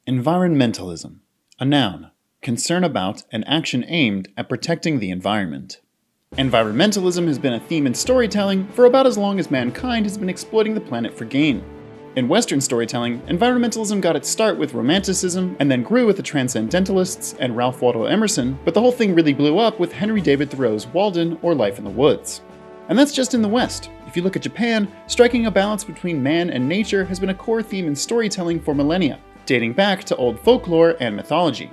Environmentalism, a noun, concern about and action aimed at protecting the environment. Environmentalism has been a theme in storytelling for about as long as mankind has been exploiting the planet for gain. In Western storytelling, environmentalism got its start with Romanticism and then grew with the Transcendentalists and Ralph Waldo Emerson, but the whole thing really blew up with Henry David Thoreau's Walden or Life in the Woods. And that's just in the West. If you look at Japan, striking a balance between man and nature has been a core theme in storytelling for millennia, dating back to old folklore and mythology.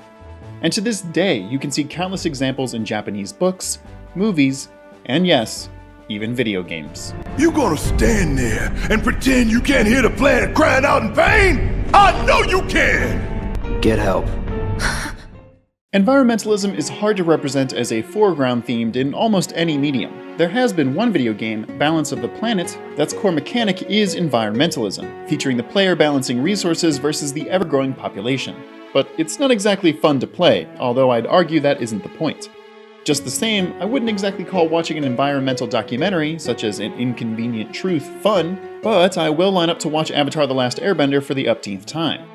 And to this day, you can see countless examples in Japanese books, movies, and yes, even video games. You gonna stand there and pretend you can't hear the planet crying out in pain? I know you can! Get help. Environmentalism is hard to represent as a foreground themed in almost any medium. There has been one video game, Balance of the Planet, that's core mechanic is environmentalism, featuring the player balancing resources versus the ever-growing population. But it's not exactly fun to play, although I'd argue that isn't the point. Just the same, I wouldn't exactly call watching an environmental documentary, such as An Inconvenient Truth, fun, but I will line up to watch Avatar: The Last Airbender for the upteenth time.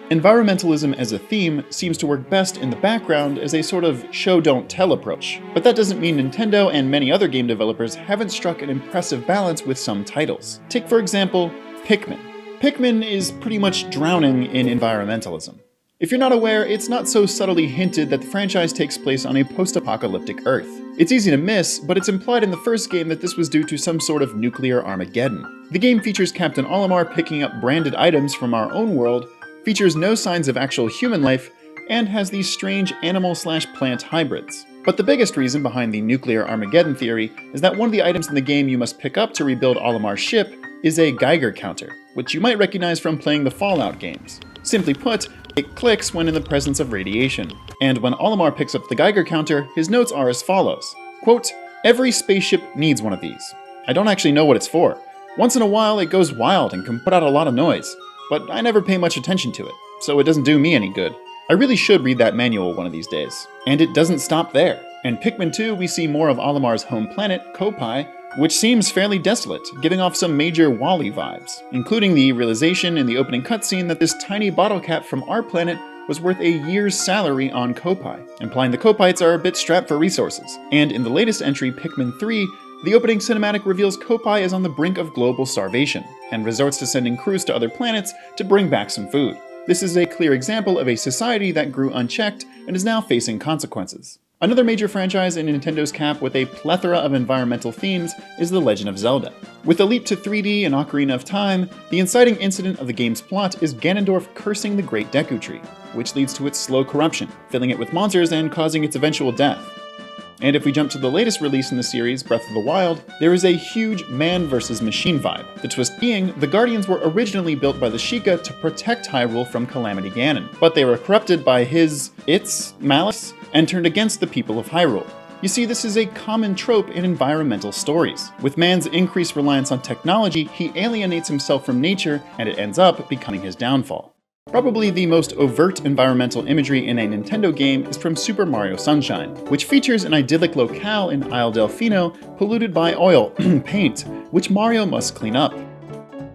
Environmentalism as a theme seems to work best in the background as a sort of show-don't-tell approach, but that doesn't mean Nintendo and many other game developers haven't struck an impressive balance with some titles. Take, for example, Pikmin. Pikmin is pretty much drowning in environmentalism. If you're not aware, it's not so subtly hinted that the franchise takes place on a post-apocalyptic Earth. It's easy to miss, but it's implied in the first game that this was due to some sort of nuclear Armageddon. The game features Captain Olimar picking up branded items from our own world, features no signs of actual human life, and has these strange animal-slash-plant hybrids. But the biggest reason behind the nuclear Armageddon theory is that one of the items in the game you must pick up to rebuild Olimar's ship is a Geiger counter, which you might recognize from playing the Fallout games. Simply put, it clicks when in the presence of radiation. And when Olimar picks up the Geiger counter, his notes are as follows. Quote, "Every spaceship needs one of these. I don't actually know what it's for. Once in a while it goes wild and can put out a lot of noise, but I never pay much attention to it, so it doesn't do me any good. I really should read that manual one of these days." And it doesn't stop there. In Pikmin 2, we see more of Olimar's home planet, Kopai, which seems fairly desolate, giving off some major WALL-E vibes, including the realization in the opening cutscene that this tiny bottle cap from our planet was worth a year's salary on Kopai, implying the Kopaites are a bit strapped for resources. And in the latest entry, Pikmin 3, the opening cinematic reveals Kopai is on the brink of global starvation, and resorts to sending crews to other planets to bring back some food. This is a clear example of a society that grew unchecked and is now facing consequences. Another major franchise in Nintendo's cap with a plethora of environmental themes is The Legend of Zelda. With a leap to 3D and Ocarina of Time, the inciting incident of the game's plot is Ganondorf cursing the Great Deku Tree, which leads to its slow corruption, filling it with monsters and causing its eventual death. And if we jump to the latest release in the series, Breath of the Wild, there is a huge man versus machine vibe. The twist being, the Guardians were originally built by the Sheikah to protect Hyrule from Calamity Ganon, but they were corrupted by its malice, and turned against the people of Hyrule. You see, this is a common trope in environmental stories. With man's increased reliance on technology, he alienates himself from nature, and it ends up becoming his downfall. Probably the most overt environmental imagery in a Nintendo game is from Super Mario Sunshine, which features an idyllic locale in Isle Delfino polluted by oil, paint, which Mario must clean up.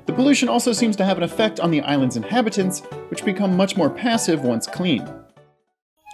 The pollution also seems to have an effect on the island's inhabitants, which become much more passive once clean.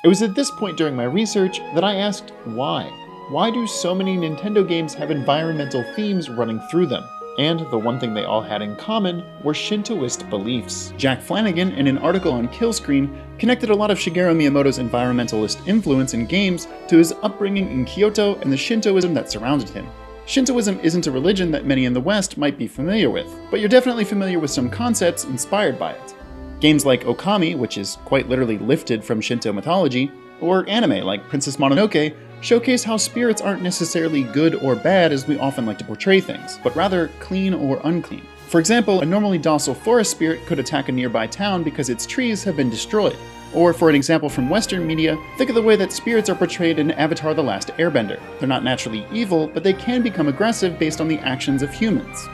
It was at this point during my research that I asked why. Why do so many Nintendo games have environmental themes running through them? And the one thing they all had in common were Shintoist beliefs. Jack Flanagan, in an article on Killscreen, connected a lot of Shigeru Miyamoto's environmentalist influence in games to his upbringing in Kyoto and the Shintoism that surrounded him. Shintoism isn't a religion that many in the West might be familiar with, but you're definitely familiar with some concepts inspired by it. Games like Okami, which is quite literally lifted from Shinto mythology, or anime like Princess Mononoke, showcase how spirits aren't necessarily good or bad as we often like to portray things, but rather clean or unclean. For example, a normally docile forest spirit could attack a nearby town because its trees have been destroyed. Or for an example from Western media, think of the way that spirits are portrayed in Avatar: The Last Airbender. They're not naturally evil, but they can become aggressive based on the actions of humans.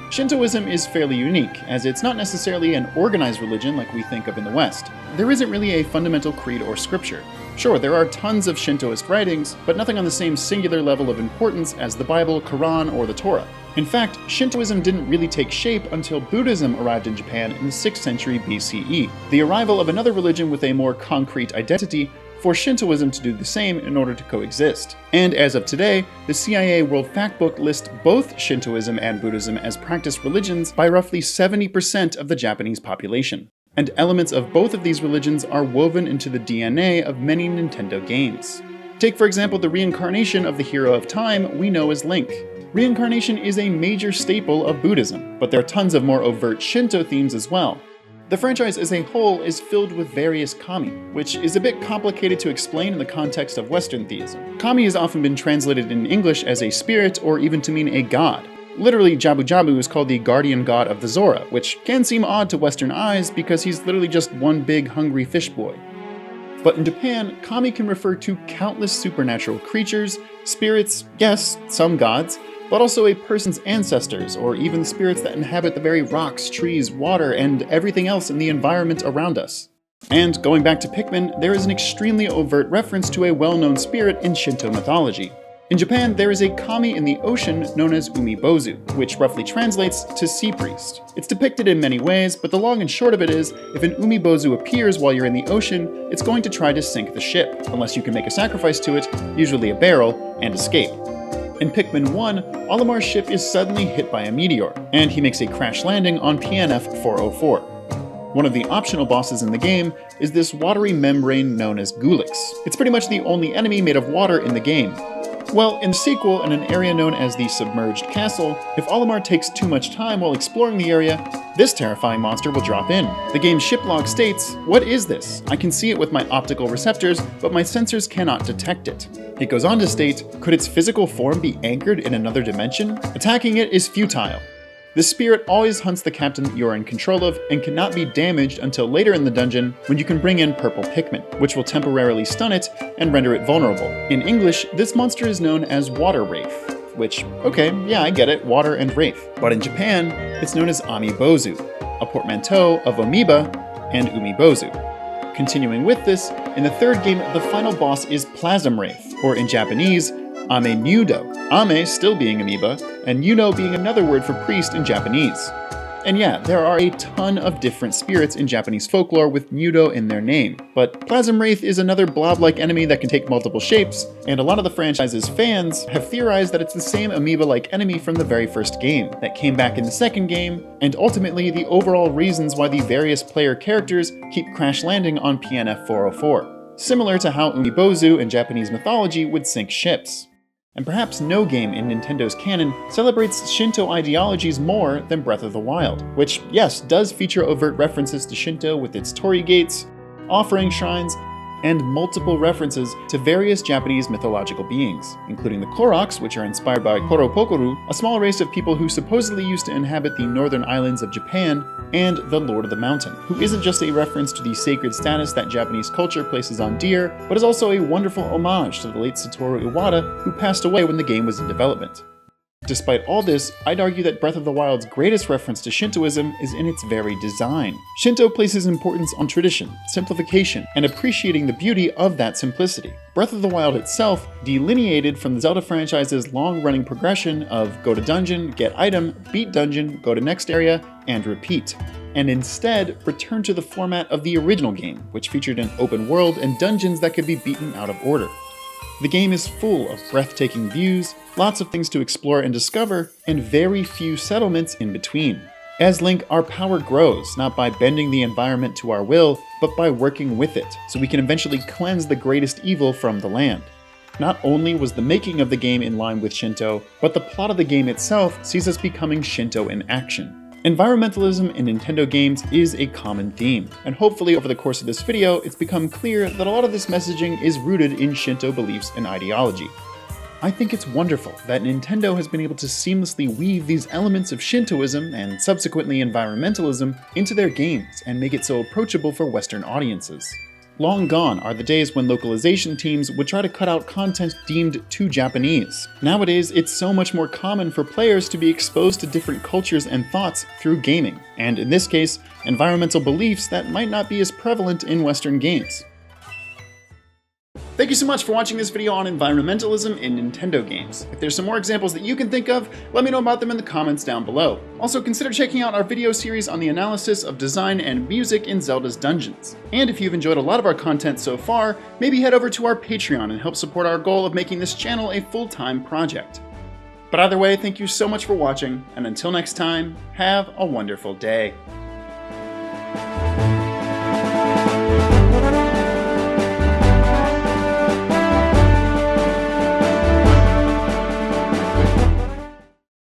Shintoism is fairly unique, as it's not necessarily an organized religion like we think of in the West. There isn't really a fundamental creed or scripture. Sure, there are tons of Shintoist writings, but nothing on the same singular level of importance as the Bible, Quran, or the Torah. In fact, Shintoism didn't really take shape until Buddhism arrived in Japan in the 6th century BCE. The arrival of another religion with a more concrete identity forced Shintoism to do the same in order to coexist. And as of today, the CIA World Factbook lists both Shintoism and Buddhism as practiced religions by roughly 70% of the Japanese population. And elements of both of these religions are woven into the DNA of many Nintendo games. Take for example the reincarnation of the hero of time we know as Link. Reincarnation is a major staple of Buddhism, but there are tons of more overt Shinto themes as well. The franchise as a whole is filled with various kami, which is a bit complicated to explain in the context of Western theism. Kami has often been translated in English as a spirit or even to mean a god. Literally, Jabu Jabu is called the guardian god of the Zora, which can seem odd to Western eyes because he's literally just one big hungry fish boy. But in Japan, kami can refer to countless supernatural creatures, spirits, yes, some gods, but also a person's ancestors, or even spirits that inhabit the very rocks, trees, water, and everything else in the environment around us. And going back to Pikmin, there is an extremely overt reference to a well-known spirit in Shinto mythology. In Japan, there is a kami in the ocean known as umibozu, which roughly translates to sea priest. It's depicted in many ways, but the long and short of it is, if an umibozu appears while you're in the ocean, it's going to try to sink the ship, unless you can make a sacrifice to it, usually a barrel, and escape. In Pikmin 1, Olimar's ship is suddenly hit by a meteor, and he makes a crash landing on PNF 404. One of the optional bosses in the game is this watery membrane known as Gulix. It's pretty much the only enemy made of water in the game. Well, in the sequel, in an area known as the Submerged Castle, if Olimar takes too much time while exploring the area, this terrifying monster will drop in. The game's ship log states, "What is this? I can see it with my optical receptors, but my sensors cannot detect it." It goes on to state, "Could its physical form be anchored in another dimension? Attacking it is futile." This spirit always hunts the captain you're in control of and cannot be damaged until later in the dungeon when you can bring in purple Pikmin, which will temporarily stun it and render it vulnerable. In English, this monster is known as Water Wraith, which, okay, yeah, I get it, water and wraith. But in Japan, it's known as Amibozu, a portmanteau of amoeba and umibozu. Continuing with this, in the third game, the final boss is Plasm Wraith, or in Japanese, Ame Nudo. Ame still being amoeba, and Yuno being another word for priest in Japanese. And yeah, there are a ton of different spirits in Japanese folklore with Nudo in their name, but Plasm Wraith is another blob-like enemy that can take multiple shapes, and a lot of the franchise's fans have theorized that it's the same amoeba-like enemy from the very first game, that came back in the second game, and ultimately the overall reasons why the various player characters keep crash landing on PNF 404, similar to how umibozu in Japanese mythology would sink ships. And perhaps no game in Nintendo's canon celebrates Shinto ideologies more than Breath of the Wild, which, yes, does feature overt references to Shinto with its torii gates, offering shrines, and multiple references to various Japanese mythological beings, including the Koroks, which are inspired by Koropokoru, a small race of people who supposedly used to inhabit the northern islands of Japan, and the Lord of the Mountain, who isn't just a reference to the sacred status that Japanese culture places on deer, but is also a wonderful homage to the late Satoru Iwata, who passed away when the game was in development. Despite all this, I'd argue that Breath of the Wild's greatest reference to Shintoism is in its very design. Shinto places importance on tradition, simplification, and appreciating the beauty of that simplicity. Breath of the Wild itself delineated from the Zelda franchise's long-running progression of go to dungeon, get item, beat dungeon, go to next area, and repeat, and instead returned to the format of the original game, which featured an open world and dungeons that could be beaten out of order. The game is full of breathtaking views, lots of things to explore and discover, and very few settlements in between. As Link, our power grows, not by bending the environment to our will, but by working with it, so we can eventually cleanse the greatest evil from the land. Not only was the making of the game in line with Shinto, but the plot of the game itself sees us becoming Shinto in action. Environmentalism in Nintendo games is a common theme, and hopefully over the course of this video, it's become clear that a lot of this messaging is rooted in Shinto beliefs and ideology. I think it's wonderful that Nintendo has been able to seamlessly weave these elements of Shintoism and subsequently environmentalism into their games and make it so approachable for Western audiences. Long gone are the days when localization teams would try to cut out content deemed too Japanese. Nowadays, it's so much more common for players to be exposed to different cultures and thoughts through gaming, and in this case, environmental beliefs that might not be as prevalent in Western games. Thank you so much for watching this video on environmentalism in Nintendo games. If there's some more examples that you can think of, let me know about them in the comments down below. Also, consider checking out our video series on the analysis of design and music in Zelda's dungeons. And if you've enjoyed a lot of our content so far, maybe head over to our Patreon and help support our goal of making this channel a full-time project. But either way, thank you so much for watching, and until next time, have a wonderful day.